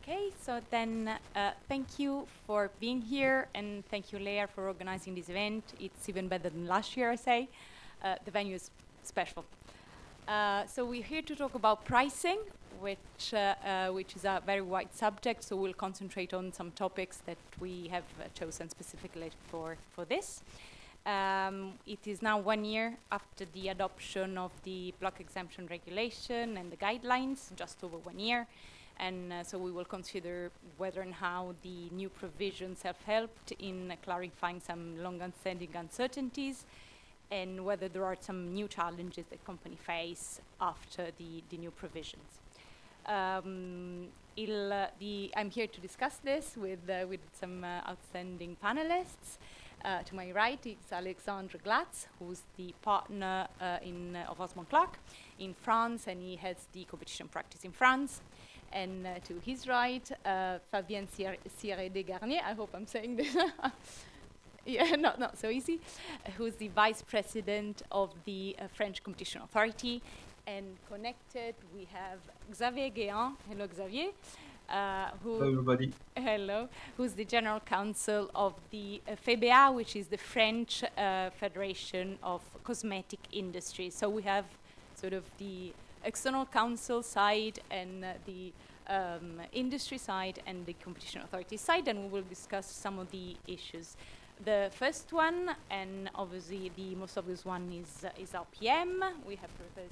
Okay, so then thank you for being here, and thank you, Leah, for organizing this event. It's even better than last year, I say. The venue is special. So we're here to talk about pricing, which is a very wide subject, so we'll concentrate on some topics that we have chosen specifically for this. It is now 1 year after the adoption of the block exemption regulation and the guidelines, just over 1 year. And so we will consider whether and how the new provisions have helped in clarifying some long-standing uncertainties, and whether there are some new challenges that companies face after the new provisions. I'm here to discuss this with some outstanding panelists. To my right is Alexandre Glatz, who's the partner of Osborne Clarke in France, and he heads the competition practice in France. And to his right, Fabienne Sierre-Desgarnier, I hope I'm saying this. Yeah, not so easy, who's the vice president of the French Competition Authority. And connected, we have Xavier Guéant. Hello, Xavier. Hello, everybody. Hello. Who's the general counsel of the VBER, which is the French Federation of Cosmetic Industry. So we have sort of the external counsel side and the industry side and the competition authority side, and we will discuss some of the issues. The first one, and obviously the most obvious one, is RPM. We have prepared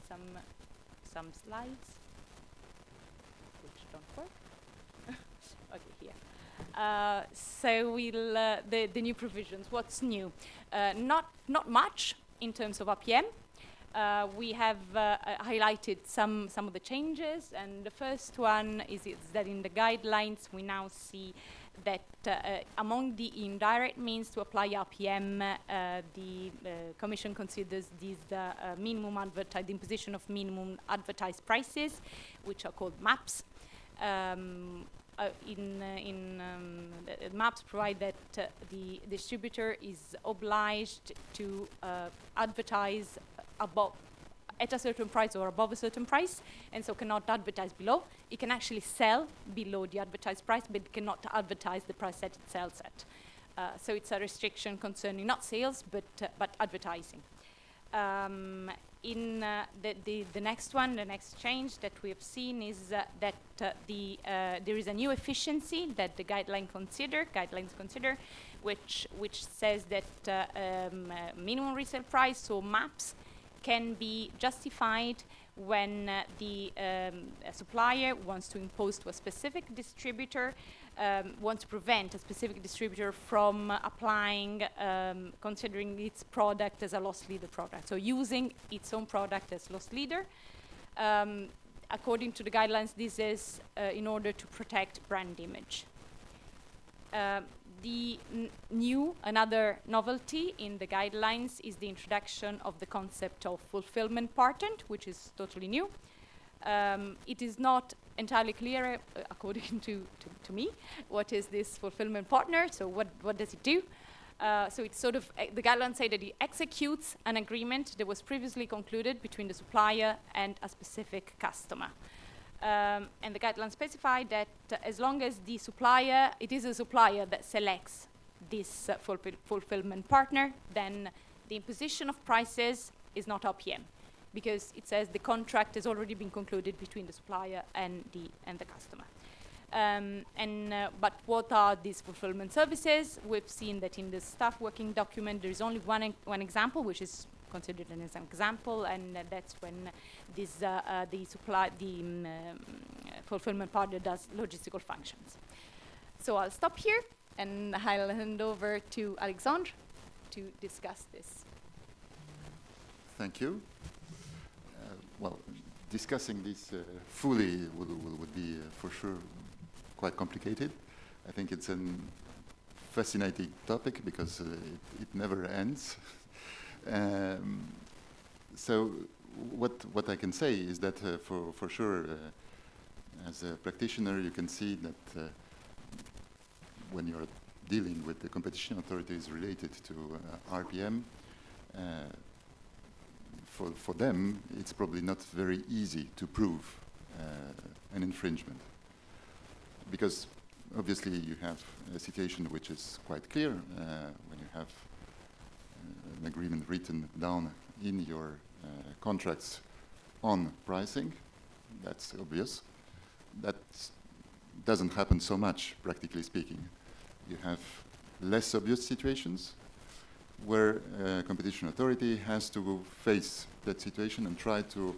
some slides, which don't work. Okay, here. So we'll the new provisions. What's new? Not much in terms of RPM. We have highlighted some of the changes, and the first one is that in the guidelines we now see that among the indirect means to apply RPM, the Commission considers these minimum advertised imposition of minimum advertised prices, which are called MAPs. MAPs provide that the distributor is obliged to advertise above at a certain price or above a certain price, and so cannot advertise below. It can actually sell below the advertised price, but it cannot advertise the price that it sells at. So it's a restriction concerning not sales, but advertising. The next one, the next change that we have seen is that there is a new efficiency that the guidelines consider, which says that minimum resale price, so MAPs, can be justified when the supplier wants to impose to a specific distributor, wants to prevent a specific distributor from applying, considering its product as a loss leader product, so using its own product as loss leader. According to the guidelines, this is in order to protect brand image. Another novelty in the guidelines is the introduction of the concept of fulfillment partner, which is totally new. It is not entirely clear, according to me, what is this fulfillment partner, so what does it do? So it's sort of, the guidelines say that it executes an agreement that was previously concluded between the supplier and a specific customer. And the guidelines specify that as long as it is a supplier that selects this fulfillment partner, then the imposition of prices is not RPM, because it says the contract has already been concluded between the supplier and the customer. But what are these fulfillment services? We've seen that in the staff working document there is only one example, which is considered as an example, and that's when the fulfillment partner does logistical functions. So I'll stop here, and I'll hand over to Alexandre to discuss this. Thank you. Well, discussing this fully would be for sure quite complicated. I think it's a fascinating topic because it never ends. So what I can say is that for sure, as a practitioner, you can see that when you're dealing with the competition authorities related to RPM, for them, it's probably not very easy to prove an infringement. because obviously you have a situation which is quite clear when you have an agreement written down in your contracts on pricing. That's obvious. That doesn't happen so much, practically speaking. You have less obvious situations where competition authority has to face that situation and try to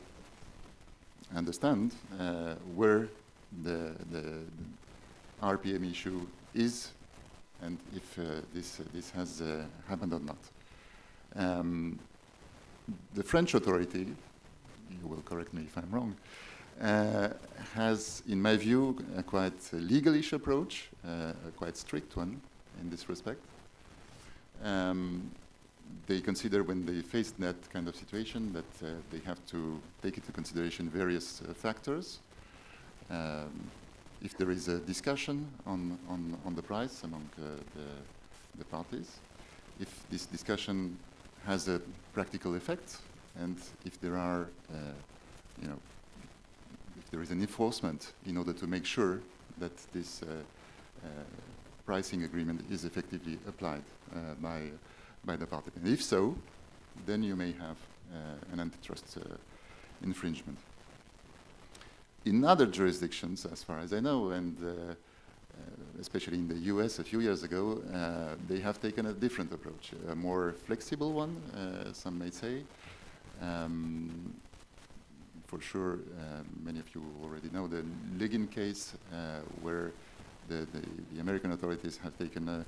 understand where the RPM issue is and if this has happened or not. The French authority, you will correct me if I'm wrong, has, in my view, a quite legalish approach, a quite strict one in this respect. They consider when they face that kind of situation that they have to take into consideration various factors. If there is a discussion on the price among the parties, if this discussion has a practical effect, and if there are, if there is an enforcement in order to make sure that this pricing agreement is effectively applied by the party. And if so, then you may have an antitrust infringement. In other jurisdictions, as far as I know, and especially in the US a few years ago, they have taken a different approach, a more flexible one, some may say. For sure, many of you already know the Ligon case, where the American authorities have taken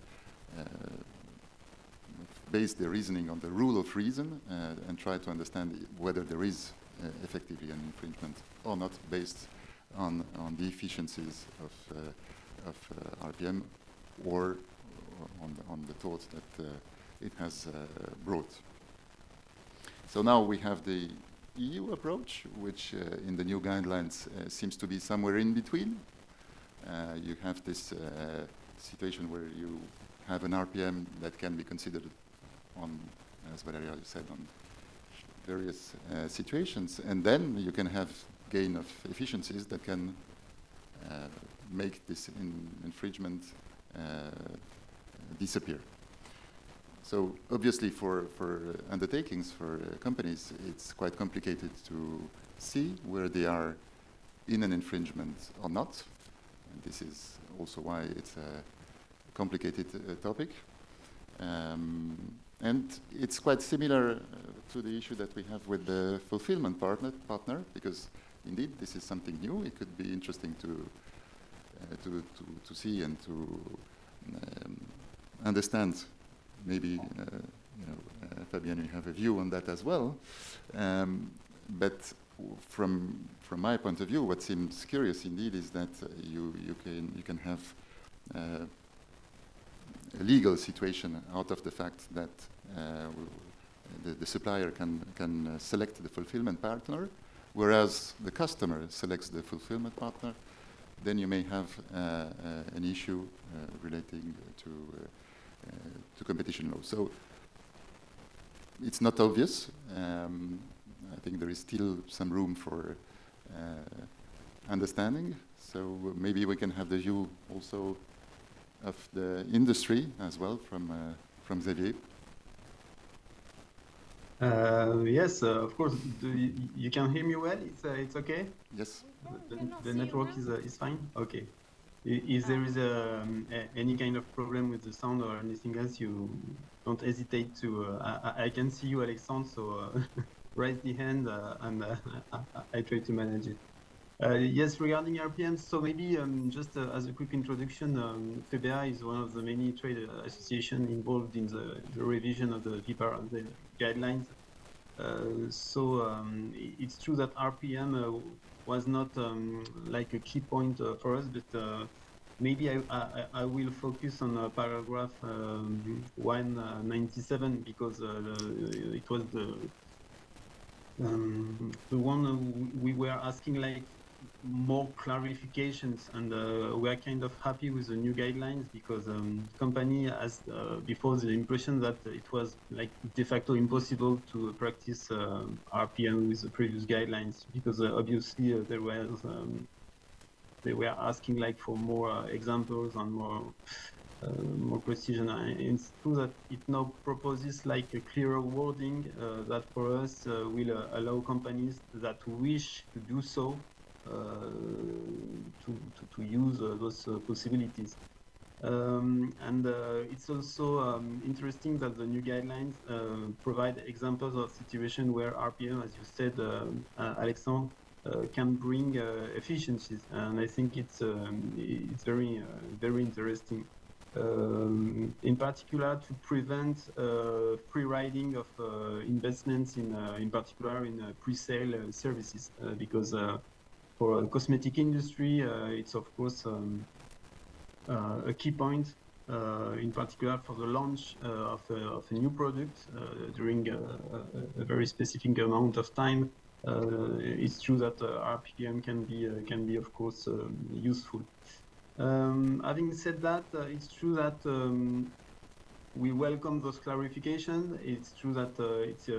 based their reasoning on the rule of reason and try to understand whether there is effectively an infringement or not based on the efficiencies of RPM or on the thought that it has brought. So now we have the EU approach, which in the new guidelines seems to be somewhere in between. You have this situation where you have an RPM that can be considered on, as Valeria said, on various situations, and then you can have gain of efficiencies that can make this infringement disappear. So obviously for undertakings, for companies, it's quite complicated to see where they are in an infringement or not. And this is also why it's a complicated topic. And it's quite similar to the issue that we have with the fulfillment partner, because indeed this is something new. It could be interesting to see and to understand. Maybe Fabienne, you have a view on that as well. But from my point of view, what seems curious indeed is that you can have a legal situation out of the fact that the supplier can select the fulfillment partner, whereas the customer selects the fulfillment partner. Then you may have an issue relating to competition law. So it's not obvious. I think there is still some room for understanding. So maybe we can have the view also of the industry as well from Xavier. Yes, of course. You can hear me well? It's okay? Yes. The network is fine? Okay. If there is any kind of problem with the sound or anything else, you don't hesitate to. I can see you, Alexandre, so raise the hand and I try to manage it. Yes, regarding RPM, so maybe just as a quick introduction, VBER is one of the many trade associations involved in the revision of the VBER and the guidelines. So it's true that RPM was not like a key point for us, but maybe I will focus on paragraph 197 because it was the one we were asking like more clarifications, and we are kind of happy with the new guidelines because company has before the impression that it was like de facto impossible to practice RPM with the previous guidelines because obviously there was they were asking like for more examples and more precision. It's true that it now proposes like a clearer wording that for us will allow companies that wish to do so to use those possibilities. It's also interesting that the new guidelines provide examples of situations where RPM, as you said, Alexandre, can bring efficiencies, and I think it's very interesting. In particular, to prevent free riding of investments in particular in pre-sale services, because for the cosmetic industry, it's of course a key point, in particular for the launch of a new product during a very specific amount of time. It's true that RPM can be of course useful. Having said that, it's true that we welcome those clarifications. It's true that it's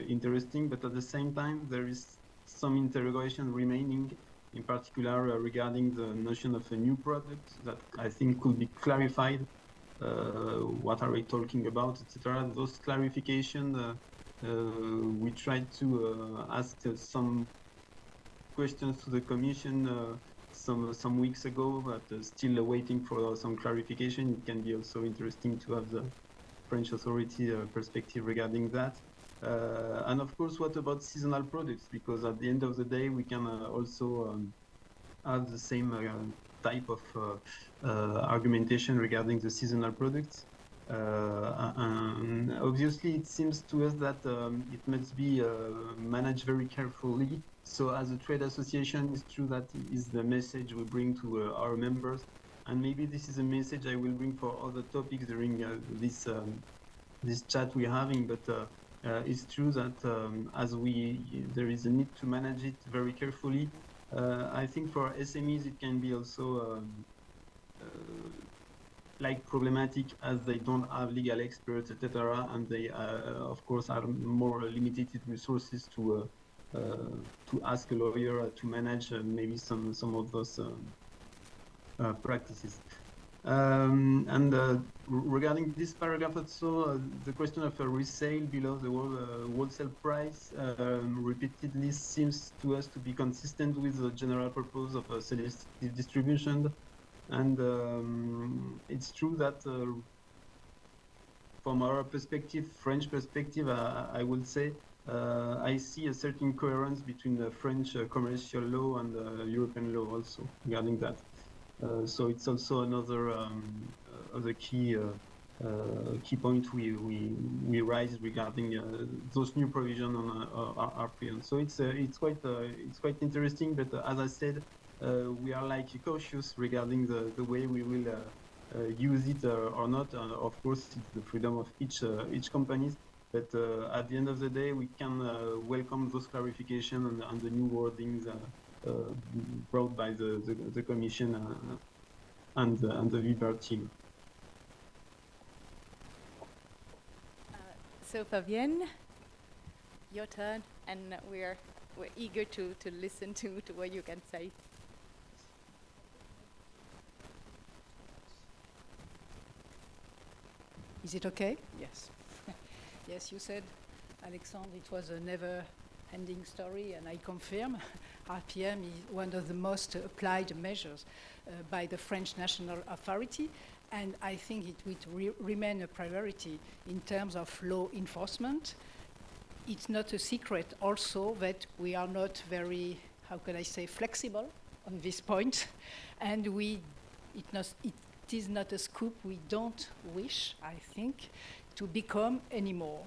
interesting, but at the same time, there is some interrogation remaining, in particular regarding the notion of a new product that I think could be clarified. What are we talking about, etc. Those clarifications, we tried to ask some questions to the Commission some weeks ago, but still waiting for some clarification. It can be also interesting to have the French authority perspective regarding that. And of course, what about seasonal products? Because at the end of the day, we can also have the same type of argumentation regarding the seasonal products. And obviously, it seems to us that it must be managed very carefully. So as a trade association, it's true that is the message we bring to our members. And maybe this is a message I will bring for other topics during this chat we're having. But it's true that there is a need to manage it very carefully. I think for SMEs, it can be also like problematic as they don't have legal experts, etc., and they, of course, are more limited resources to ask a lawyer to manage maybe some of those practices. Regarding this paragraph also, the question of a resale below the wholesale price repeatedly seems to us to be consistent with the general purpose of selective distribution. And it's true that from our perspective, French perspective, I would say, I see a certain coherence between the French commercial law and the European law also regarding that. So it's also another other key point we raise regarding those new provisions on RPM. So it's quite interesting. But as I said, we are like cautious regarding the way we will use it or not. Of course, it's the freedom of each company. But at the end of the day, we can welcome those clarifications and the new wordings brought by the Commission and the VBER team. So Fabienne, your turn, and we're eager to listen to what you can say. Is it okay? Yes. Yes, you said, Alexandre, it was a never-ending story, and I confirm RPM is one of the most applied measures by the French National Authority, and I think it will remain a priority in terms of law enforcement. It's not a secret also that we are not very, how can I say, flexible on this point, and it is not a scoop we don't wish, I think, to become anymore.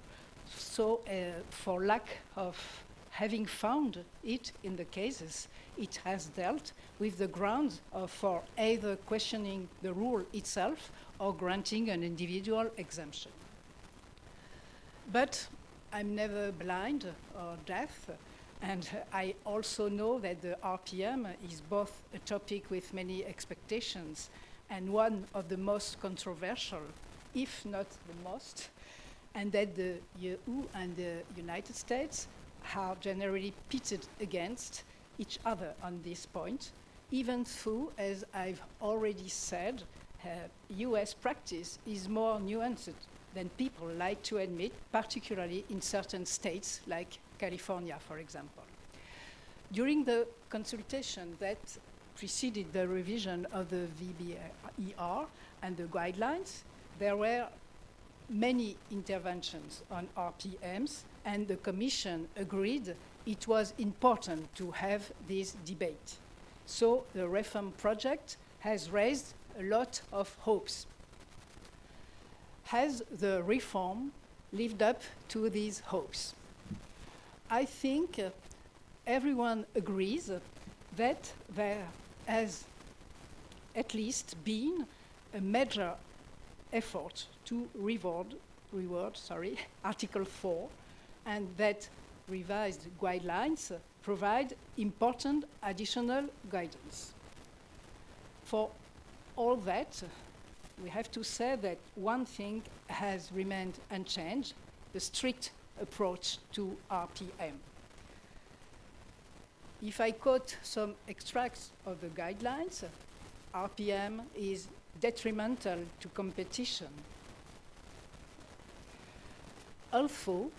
So for lack of having found it in the cases, it has dealt with the grounds for either questioning the rule itself or granting an individual exemption. But I'm never blind or deaf, and I also know that the RPM is both a topic with many expectations and one of the most controversial, if not the most, and that the EU and the United States are generally pitted against each other on this point, even though, as I've already said, US practice is more nuanced than people like to admit, particularly in certain states like California, for example. During the consultation that preceded the revision of the VBER and the guidelines, there were many interventions on RPMs, and the Commission agreed it was important to have this debate. So the reform project has raised a lot of hopes. Has the reform lived up to these hopes? I think everyone agrees that there has at least been a major effort to reward Article 4, and that revised guidelines provide important additional guidance. For all that, we have to say that one thing has remained unchanged, the strict approach to RPM. If I quote some extracts of the guidelines, RPM is detrimental to competition. Although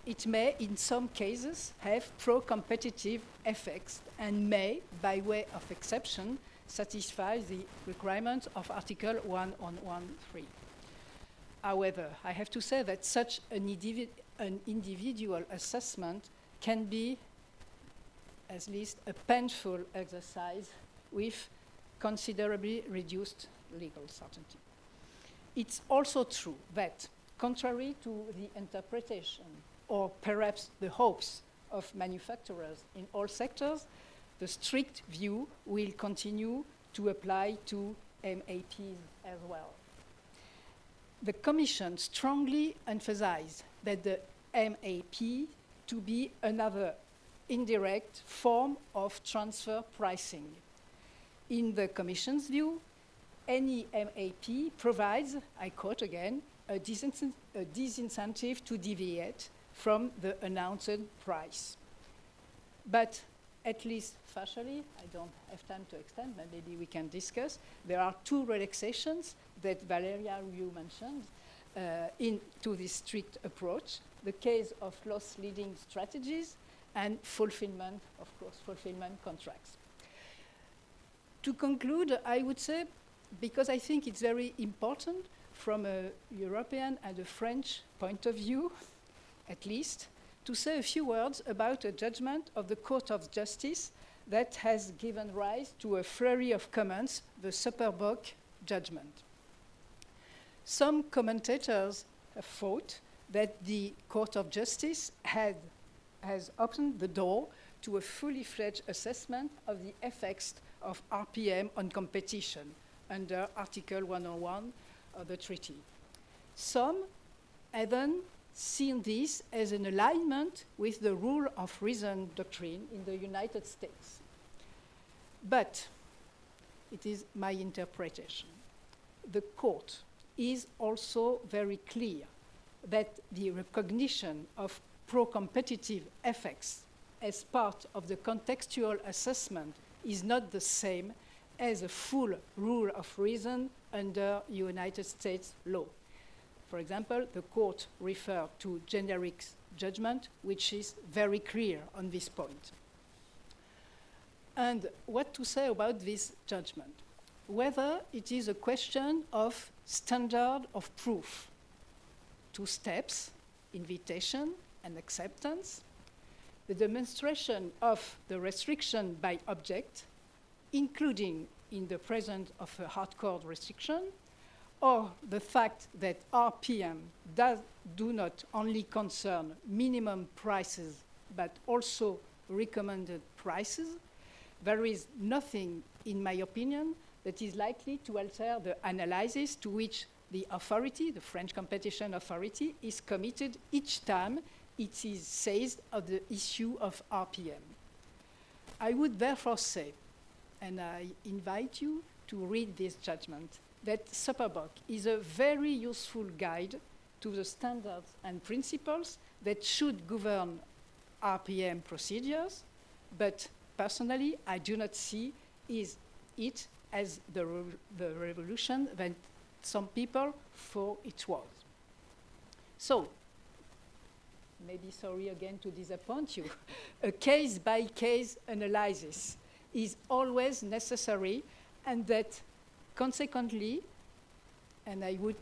it may, in some cases, have pro-competitive effects and may, by way of exception, satisfy the requirements of Article 1113. However, I have to say that such an individual assessment can be at least a painful exercise with considerably reduced legal certainty. It's also true that, contrary to the interpretation or perhaps the hopes of manufacturers in all sectors, the strict view will continue to apply to MAPs as well. The Commission strongly emphasized that the MAP to be another indirect form of transfer pricing. In the Commission's view, any MAP provides, I quote again, a disincentive to deviate from the announced price. But at least partially, I don't have time to extend, but maybe we can discuss. There are two relaxations that Valeria, you mentioned, into this strict approach, the case of loss-leading strategies and fulfillment, of course, fulfillment contracts. To conclude, I would say, because I think it's very important from a European and a French point of view, at least, to say a few words about a judgment of the Court of Justice that has given rise to a flurry of comments, the Superboc judgment. Some commentators have thought that the Court of Justice has opened the door to a fully fledged assessment of the effects of RPM on competition under Article 101 of the treaty. Some even seen this as an alignment with the rule of reason doctrine in the United States. But it is my interpretation. The court is also very clear that the recognition of pro-competitive effects as part of the contextual assessment is not the same as a full rule of reason under United States law. For example, the court referred to generic judgment, which is very clear on this point. And what to say about this judgment? Whether it is a question of standard of proof, 2 steps, invitation and acceptance, the demonstration of the restriction by object, including in the presence of a hardcore restriction, or the fact that RPM do not only concern minimum prices, but also recommended prices, there is nothing, in my opinion, that is likely to alter the analysis to which the authority, the French Competition Authority, is committed each time it is seized of the issue of RPM. I would therefore say, and I invite you to read this judgment, that Superboc is a very useful guide to the standards and principles that should govern RPM procedures, but personally, I do not see it as the revolution that some people thought it was. So, maybe sorry again to disappoint you, a case-by-case analysis is always necessary, and that consequently, and I would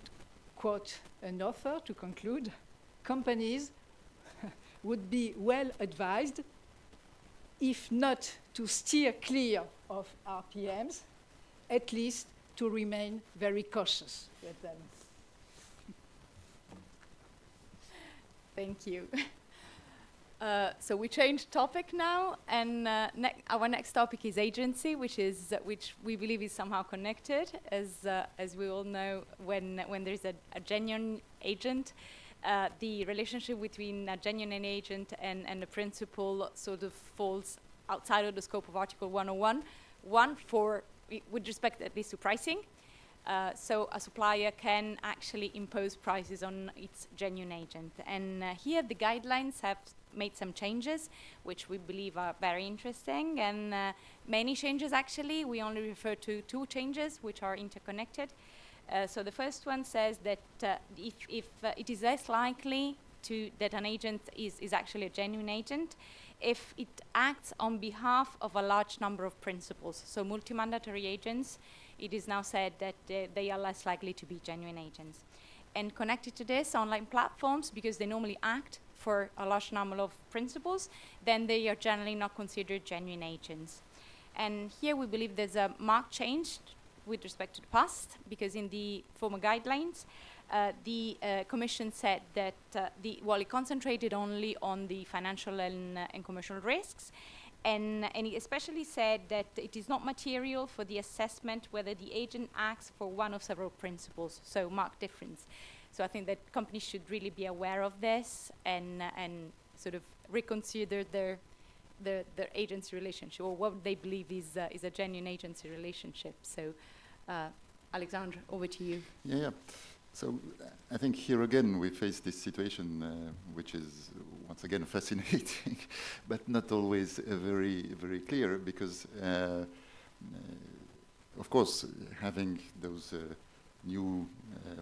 quote an author to conclude, companies would be well advised, if not to steer clear of RPMs, at least to remain very cautious with them. Thank you. So we changed topic now, and our next topic is agency, which we believe is somehow connected, as we all know, when there is a genuine agent, the relationship between a genuine agent and the principal sort of falls outside of the scope of Article 101. With respect at least to pricing. So a supplier can actually impose prices on its genuine agent. And here the guidelines have made some changes, which we believe are very interesting. And many changes actually, we only refer to 2 changes, which are interconnected. So the first one says that if it is less likely that an agent is actually a genuine agent if it acts on behalf of a large number of principals. So multi-mandatory agents, it is now said that they are less likely to be genuine agents. And connected to this, online platforms, because they normally act for a large number of principals, then they are generally not considered genuine agents. And here we believe there's a marked change with respect to the past, because in the former guidelines, the Commission said that it concentrated only on the financial and commercial risks, and it especially said that it is not material for the assessment whether the agent acts for one of several principles, so marked difference. So I think that companies should really be aware of this and sort of reconsider their agency relationship, or what they believe is a genuine agency relationship. So, Alexandre, over to you. Yeah. So I think here again we face this situation which is once again fascinating, but not always very, very clear, because of course having those new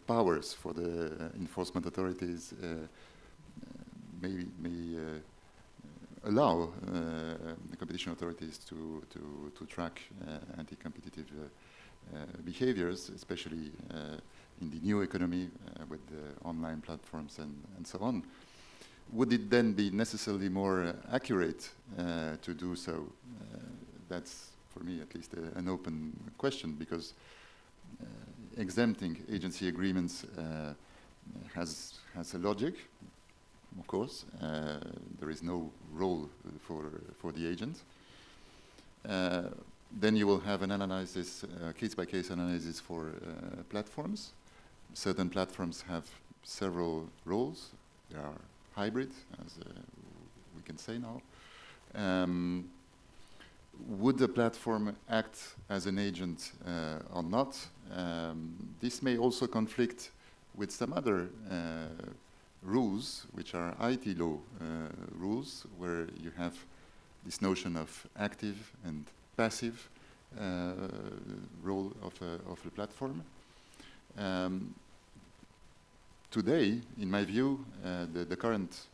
powers for the enforcement authorities may allow the competition authorities to track anti-competitive behaviors, especially in the new economy with the online platforms and so on. Would it then be necessarily more accurate to do so? That's, for me at least, an open question, because exempting agency agreements has a logic, of course. There is no role for the agent. Then you will have an analysis, case-by-case analysis for platforms. Certain platforms have several roles. They are hybrid, as we can say now. Would the platform act as an agent or not? This may also conflict with some other rules, which are IT law rules, where you have this notion of active and passive role of the platform. Today, in my view, the current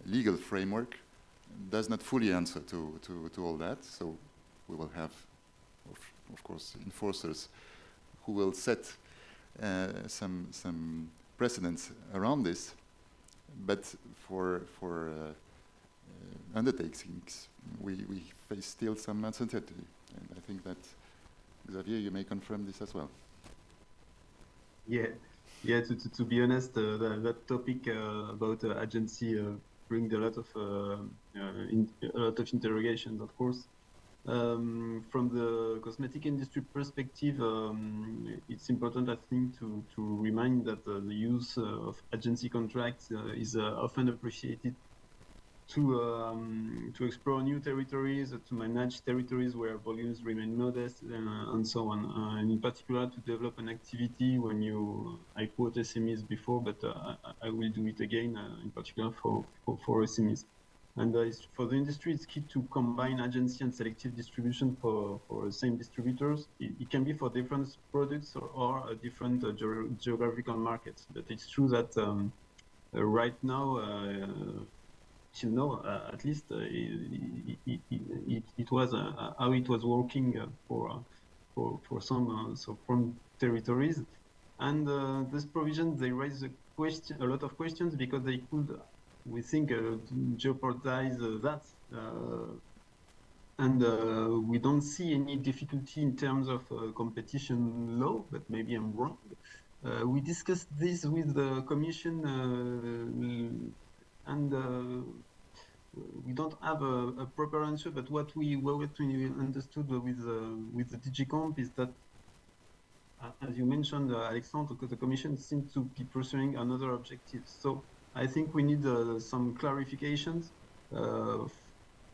legal framework does not fully answer to all that. So we will have, of course, enforcers who will set some precedents around this. But for undertakings, we face still some uncertainty. And I think that, Xavier, you may confirm this as well. Yeah. To be honest, that topic about agency brings a lot of interrogations, of course. From the cosmetic industry perspective, it's important, I think, to remind that the use of agency contracts is often appreciated to explore new territories, to manage territories where volumes remain modest, and so on. And in particular, to develop an activity when I quote SMEs before, but I will do it again, in particular for SMEs. And for the industry, it's key to combine agency and selective distribution for the same distributors. It can be for different products or different geographical markets. But it's true that right now, till now, at least, it was how it was working for some territories. And this provision, they raise a lot of questions because they could, we think, jeopardize that. And we don't see any difficulty in terms of competition law, but maybe I'm wrong. We discussed this with the Commission, and we don't have a proper answer. But what we understood with the DG Comp is that, as you mentioned, Alexandre, the Commission seems to be pursuing another objective. So I think we need some clarifications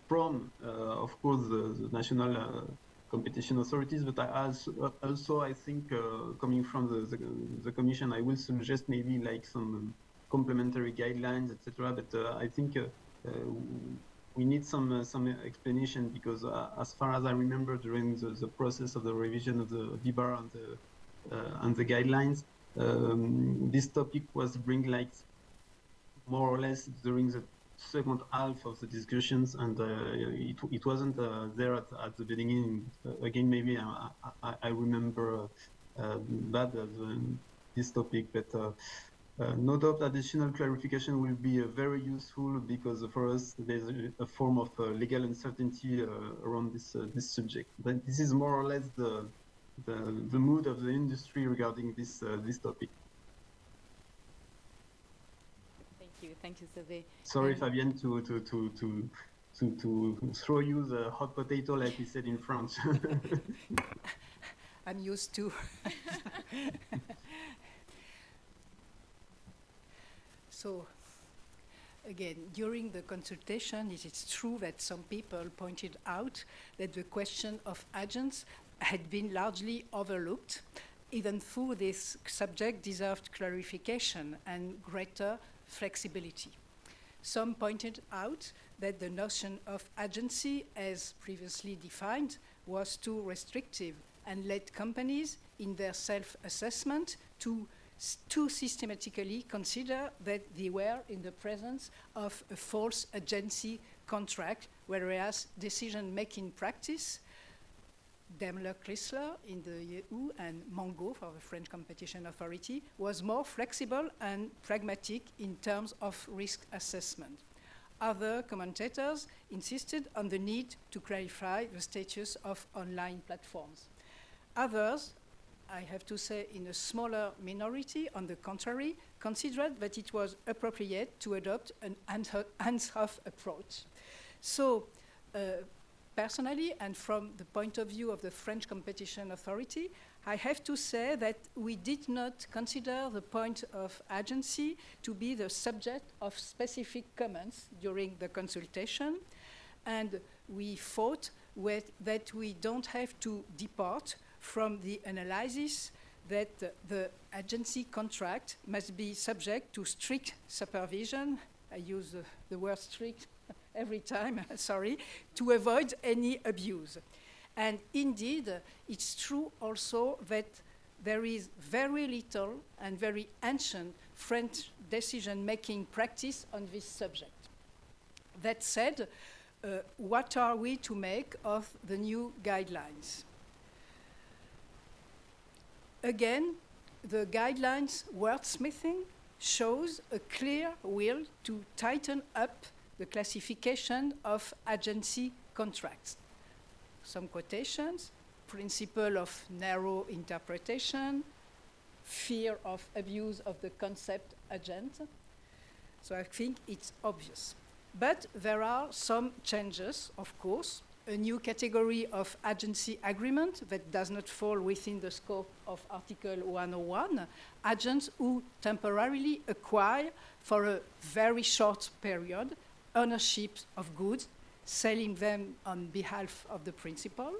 from, of course, the national competition authorities, but also I think coming from the Commission, I will suggest maybe like some complementary guidelines, etc. But I think we need some explanation because as far as I remember, during the process of the revision of the VBER and the guidelines, this topic was bring like more or less during the second half of the discussions, and it wasn't there at the beginning. Again, maybe I remember bad this topic, but no doubt additional clarification will be very useful because for us there's a form of legal uncertainty around this subject. But this is more or less the mood of the industry regarding this topic. Thank you, Xavier. Sorry, Fabienne, to throw you the hot potato, like we said in France. I'm used to. So, again, during the consultation, it is true that some people pointed out that the question of agents had been largely overlooked, even though this subject deserved clarification and greater flexibility. Some pointed out that the notion of agency, as previously defined, was too restrictive and led companies in their self-assessment to too systematically consider that they were in the presence of a false agency contract, whereas decision-making practice, Daimler-Chrysler in the EU and Mango for the French Competition Authority, was more flexible and pragmatic in terms of risk assessment. Other commentators insisted on the need to clarify the status of online platforms. Others, I have to say in a smaller minority, on the contrary, considered that it was appropriate to adopt an hands-off approach. So, personally, and from the point of view of the French Competition Authority, I have to say that we did not consider the point of agency to be the subject of specific comments during the consultation, and we thought that we don't have to depart from the analysis that the agency contract must be subject to strict supervision. I use the word strict every time, sorry, to avoid any abuse. And indeed, it's true also that there is very little and very ancient French decision-making practice on this subject. That said, what are we to make of the new guidelines? Again, the guidelines wordsmithing shows a clear will to tighten up the classification of agency contracts. Some quotations: principle of narrow interpretation, fear of abuse of the concept agent. So I think it's obvious. But there are some changes, of course. A new category of agency agreement that does not fall within the scope of Article 101, agents who temporarily acquire for a very short period ownership of goods, selling them on behalf of the principal.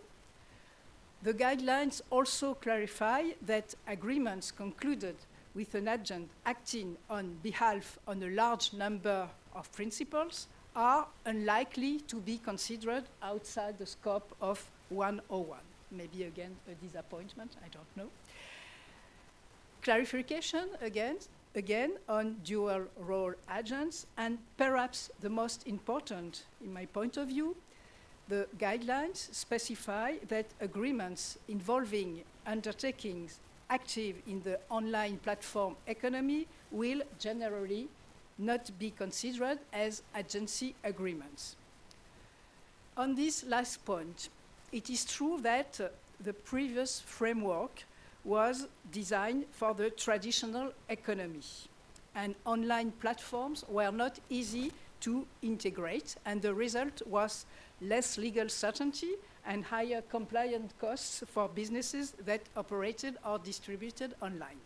The guidelines also clarify that agreements concluded with an agent acting on behalf of a large number of principals are unlikely to be considered outside the scope of 101. Maybe again a disappointment, I don't know. Clarification again on dual role agents, and perhaps the most important in my point of view, the guidelines specify that agreements involving undertakings active in the online platform economy will generally not be considered as agency agreements. On this last point, it is true that the previous framework was designed for the traditional economy, and online platforms were not easy to integrate, and the result was less legal certainty and higher compliance costs for businesses that operated or distributed online.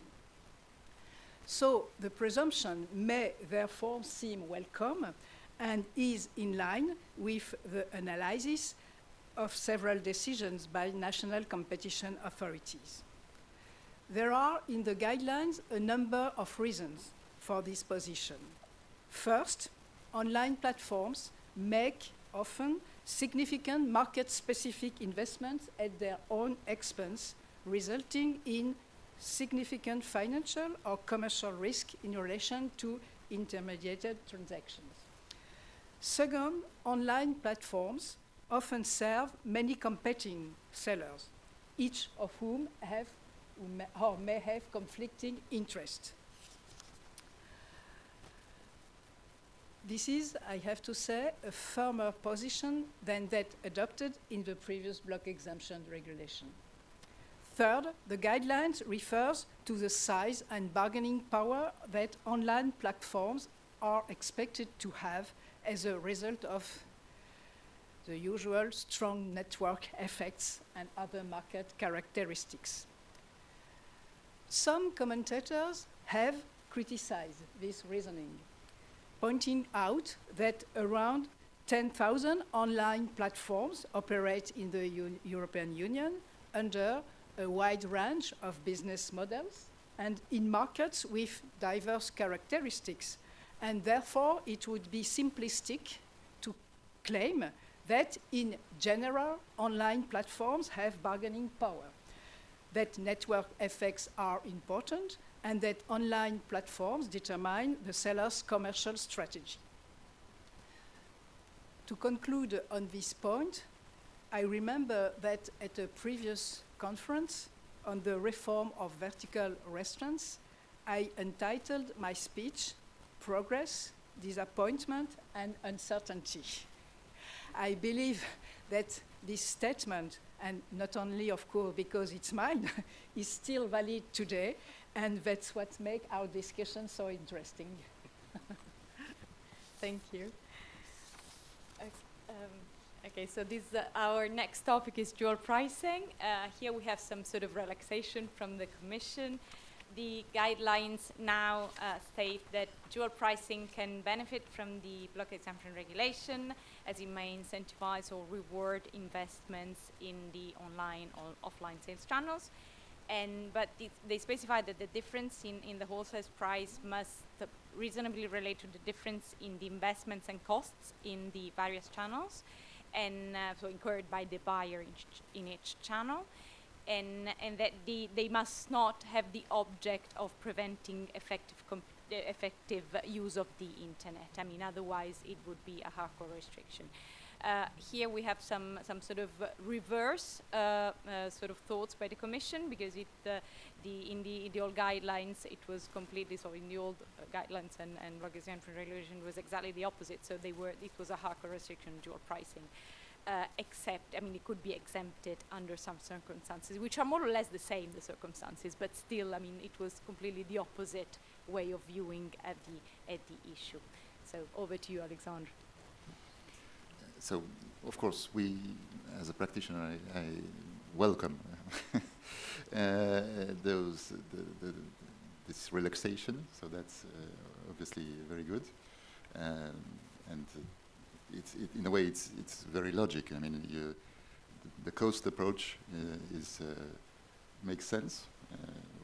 So the presumption may therefore seem welcome and is in line with the analysis of several decisions by national competition authorities. There are in the guidelines a number of reasons for this position. First, online platforms make often significant market-specific investments at their own expense, resulting in significant financial or commercial risk in relation to intermediated transactions. Second, online platforms often serve many competing sellers, each of whom have or may have conflicting interests. This is, I have to say, a firmer position than that adopted in the previous block exemption regulation. Third, the guidelines refers to the size and bargaining power that online platforms are expected to have as a result of the usual strong network effects and other market characteristics. Some commentators have criticized this reasoning, pointing out that around 10,000 online platforms operate in the European Union under a wide range of business models and in markets with diverse characteristics, and therefore it would be simplistic to claim that in general online platforms have bargaining power, that network effects are important, and that online platforms determine the seller's commercial strategy. To conclude on this point, I remember that at a previous conference on the reform of vertical restaurants, I entitled my speech, Progress, Disappointment, and Uncertainty. I believe that this statement, and not only, of course, because it's mine, is still valid today, and that's what makes our discussion so interesting. Thank you. Okay, so this our next topic is dual pricing. Here we have some sort of relaxation from the Commission. The guidelines now state that dual pricing can benefit from the block exemption regulation, as it may incentivize or reward investments in the online or offline sales channels. But they specify that the difference in the wholesale price must reasonably relate to the difference in the investments and costs in the various channels, and so incurred by the buyer in each channel, and that they must not have the object of preventing effective use of the internet. I mean, otherwise it would be a hardcore restriction. Here we have some sort of reverse sort of thoughts by the Commission, because in the old guidelines it was completely, so in the old guidelines and block exemption regulation was exactly the opposite. So it was a hardcore restriction, dual pricing, except, I mean, it could be exempted under some circumstances, which are more or less the same, the circumstances, but still, I mean, it was completely the opposite way of viewing at the issue. So over to you, Alexandre. So, of course, we, as a practitioner, I welcome this relaxation. So that's obviously very good, and in a way it's very logical. I mean, the cost approach makes sense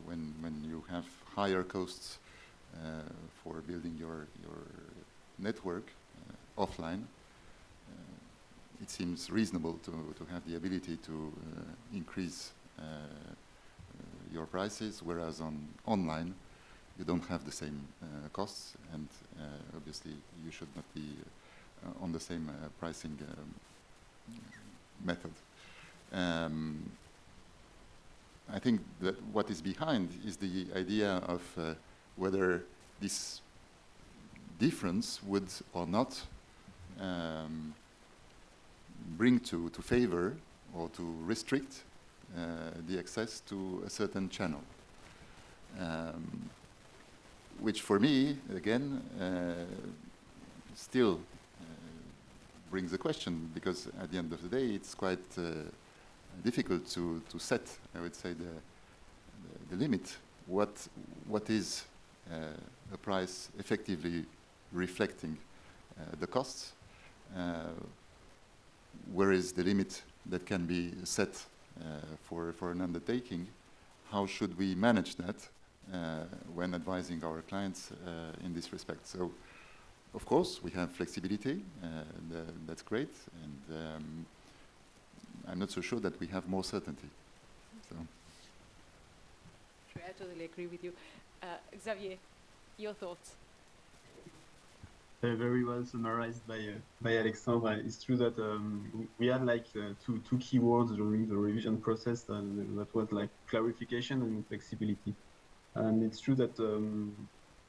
when you have higher costs for building your network. offline, it seems reasonable to have the ability to increase your prices, whereas online you don't have the same costs, and obviously you should not be on the same pricing method. I think that what is behind is the idea of whether this difference would or not bring to favor or to restrict the access to a certain channel. Which for me, again, still brings a question, because at the end of the day, it's quite difficult to set, I would say, the limit. What is a price effectively reflecting the costs? Where is the limit that can be set for an undertaking? How should we manage that when advising our clients in this respect? So, of course, we have flexibility, that's great, and I'm not so sure that we have more certainty. So. I totally agree with you. Xavier, your thoughts? Very well summarized by Alexandre. It's true that we had like two keywords during the revision process, that was like clarification and flexibility. And it's true that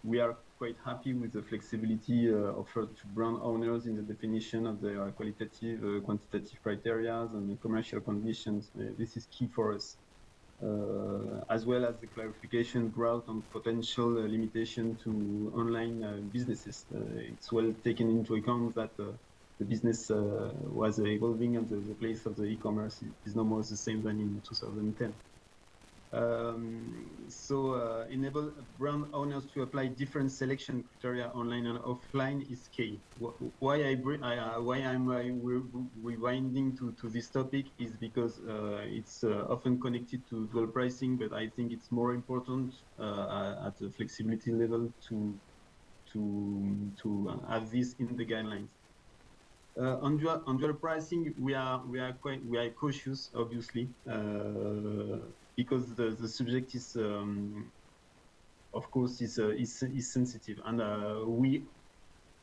we are quite happy with the flexibility offered to brand owners in the definition of their qualitative, quantitative criteria and the commercial conditions. This is key for us. As well as the clarification brought on potential limitation to online businesses. It's well taken into account that the business was evolving, and the place of the e-commerce is no more the same than in 2010. Enable brand owners to apply different selection criteria online and offline is key. Why I'm rewinding to this topic is because it's often connected to dual pricing, but I think it's more important at the flexibility level to have this in the guidelines. On dual pricing, we are cautious, obviously, because the subject is, of course, is sensitive, and we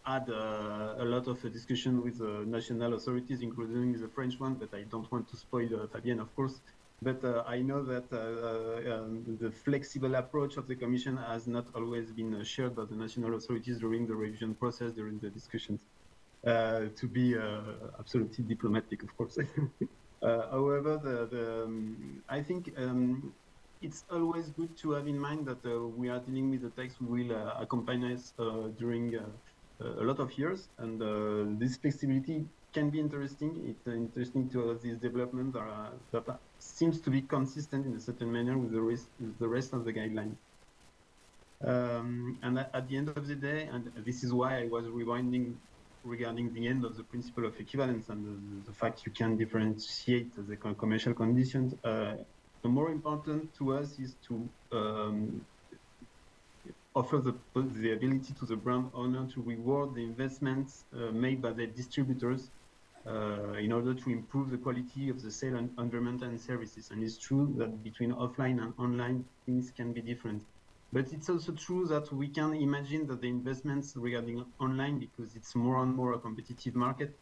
had a lot of discussion with national authorities, including the French one, but I don't want to spoil Fabienne, of course. But I know that the flexible approach of the Commission has not always been shared by the national authorities during the revision process, during the discussions. To be absolutely diplomatic, of course. However, I think it's always good to have in mind that we are dealing with a text will accompany us during a lot of years, and this flexibility can be interesting. It's interesting to have these developments that seems to be consistent in a certain manner with the rest of the guidelines. And at the end of the day, and this is why I was rewinding regarding the end of the principle of equivalence and the fact you can differentiate the commercial conditions, the more important to us is to offer the ability to the brand owner to reward the investments made by the distributors in order to improve the quality of the sale and environment and services. And it's true that between offline and online, things can be different. But it's also true that we can imagine that the investments regarding online, because it's more and more a competitive market,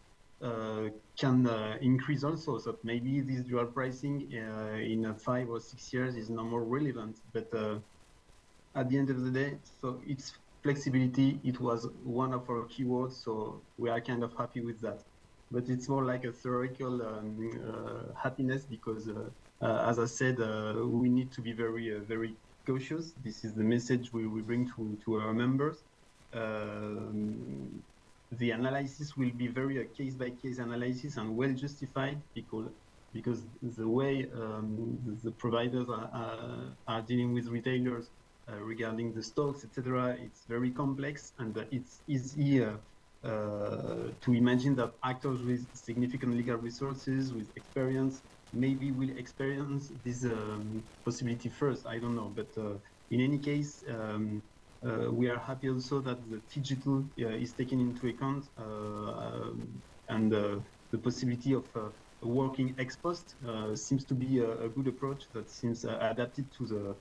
can increase also. So maybe this dual pricing in 5 or 6 years is no more relevant. But at the end of the day, so it's flexibility. It was one of our keywords, so we are kind of happy with that. But it's more like a theoretical happiness, because, as I said, we need to be very, very cautious. This is the message we bring to our members. The analysis will be very case-by-case analysis and well justified, because the way the providers are dealing with retailers regarding the stocks, etc., it's very complex, and it's easy to imagine that actors with significant legal resources, with experience, maybe will experience this possibility first. I don't know, but in any case, We are happy also that the digital is taken into account and the possibility of working ex post seems to be a good approach that seems adapted to the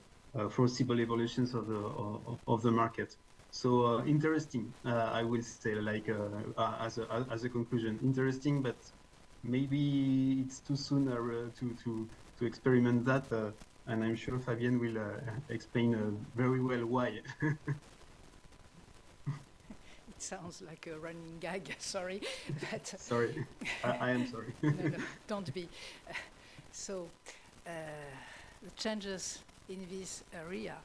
foreseeable evolutions of the market. So interesting, I will say, like as a conclusion, interesting, but maybe it's too soon to experiment that. And I'm sure Fabienne will explain very well why. It sounds like a running gag, sorry. But sorry, I am sorry. no, don't be. So the changes in this area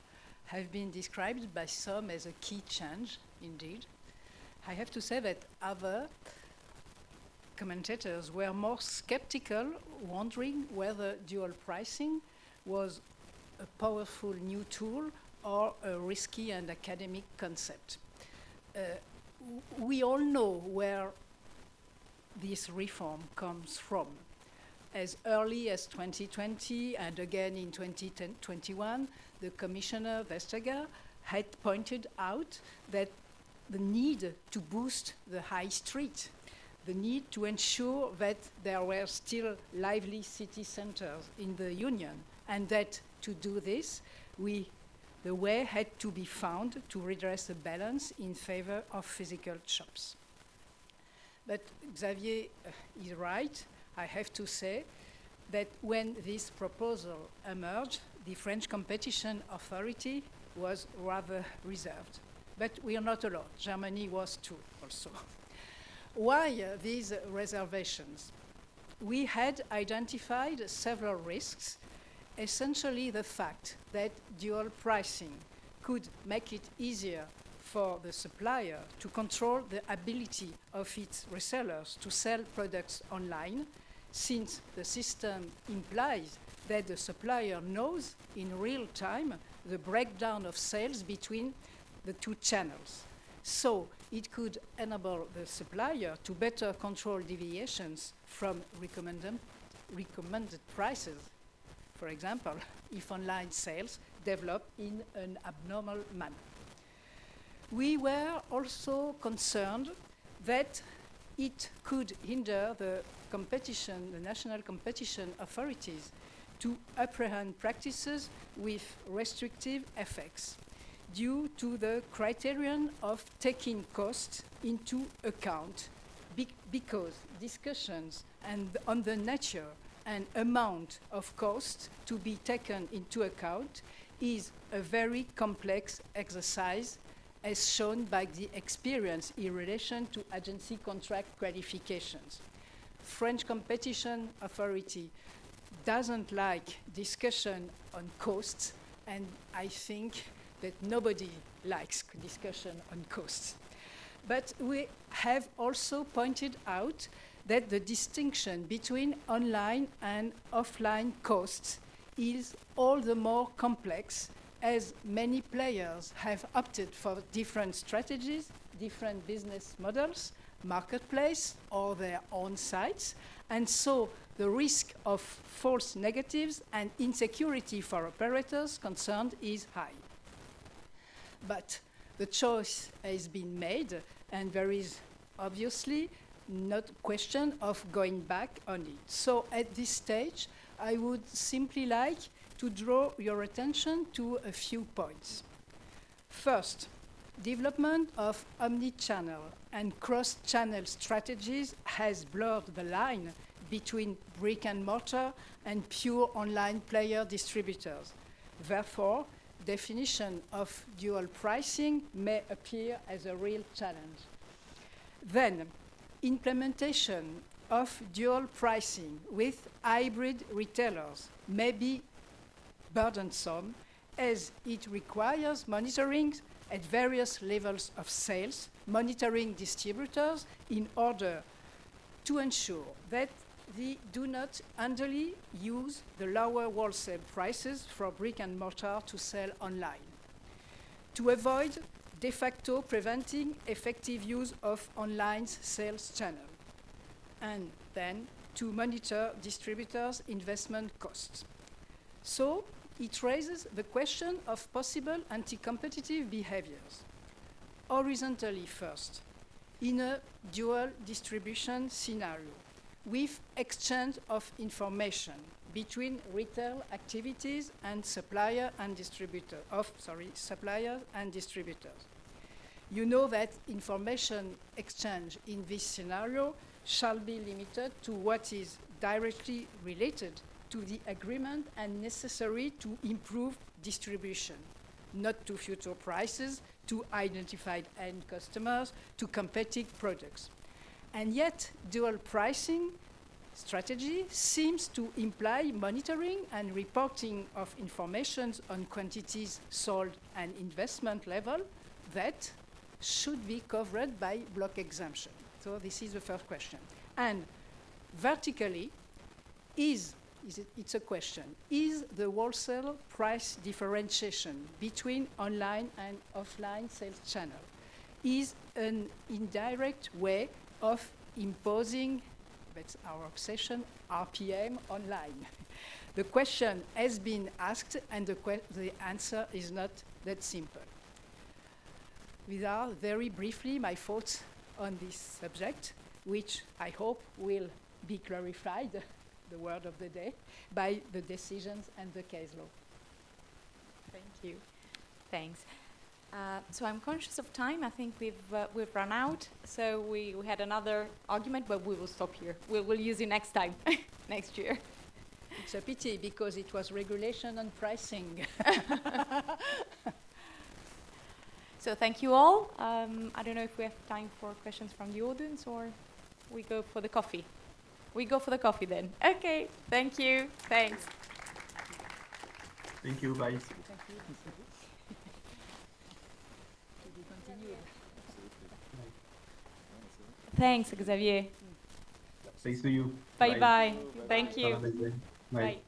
have been described by some as a key change, indeed. I have to say that other commentators were more skeptical, wondering whether dual pricing was a powerful new tool or a risky and academic concept. We all know where this reform comes from. As early as 2020 and again in 2021, the Commissioner Vestager had pointed out that the need to boost the high street, the need to ensure that there were still lively city centers in the Union, and that to do this, the way had to be found to redress the balance in favor of physical shops. But Xavier is right. I have to say that when this proposal emerged, the French Competition Authority was rather reserved. But we are not alone. Germany was too also. Why these reservations? We had identified several risks, essentially the fact that dual pricing could make it easier for the supplier to control the ability of its resellers to sell products online, since the system implies that the supplier knows in real time the breakdown of sales between the two channels. So it could enable the supplier to better control deviations from recommended prices. For example, if online sales develop in an abnormal manner. We were also concerned that it could hinder the national competition authorities to apprehend practices with restrictive effects due to the criterion of taking costs into account because discussions on the nature and amount of cost to be taken into account is a very complex exercise, as shown by the experience in relation to agency contract qualifications. French Competition Authority doesn't like discussion on costs, and I think that nobody likes discussion on costs. But we have also pointed out that the distinction between online and offline costs is all the more complex as many players have opted for different strategies, different business models, marketplace, or their own sites, and so the risk of false negatives and insecurity for operators concerned is high. But the choice has been made, and there is obviously not a question of going back on it. So at this stage, I would simply like to draw your attention to a few points. First, development of omni-channel and cross-channel strategies has blurred the line between brick and mortar and pure online player distributors. Therefore, definition of dual pricing may appear as a real challenge. Then, implementation of dual pricing with hybrid retailers may be burdensome as it requires monitoring at various levels of sales, monitoring distributors in order to ensure that they do not unduly use the lower wholesale prices for brick and mortar to sell online. To avoid de facto preventing effective use of online sales channel, and then to monitor distributors' investment costs. So, it raises the question of possible anti-competitive behaviors. Horizontally first, in a dual distribution scenario, with exchange of information between retail activities and suppliers and distributors. You know that information exchange in this scenario shall be limited to what is directly related to the agreement and necessary to improve distribution, not to future prices, to identified end customers, to competing products. And yet, dual pricing strategy seems to imply monitoring and reporting of information on quantities sold and investment level that should be covered by block exemption. So this is the first question. And vertically, it's a question. Is the wholesale price differentiation between online and offline sales channel is an indirect way of imposing, that's our obsession, RPM online? The question has been asked, and the answer is not that simple. These are very briefly my thoughts on this subject, which I hope will be clarified, the word of the day, by the decisions and the case law. Thank you. Thanks. So I'm conscious of time. I think we've run out. So we had another argument, but we will stop here. We'll use it next time, next year. It's a pity because it was regulation on pricing. So thank you all. I don't know if we have time for questions from the audience or we go for the coffee. We go for the coffee then. Okay, thank you. Thanks. Thank you, bye. Thank you. To be continued. Thanks, Xavier. Thanks to you. Bye-bye. Thank Have a you. nice day. Bye. Bye.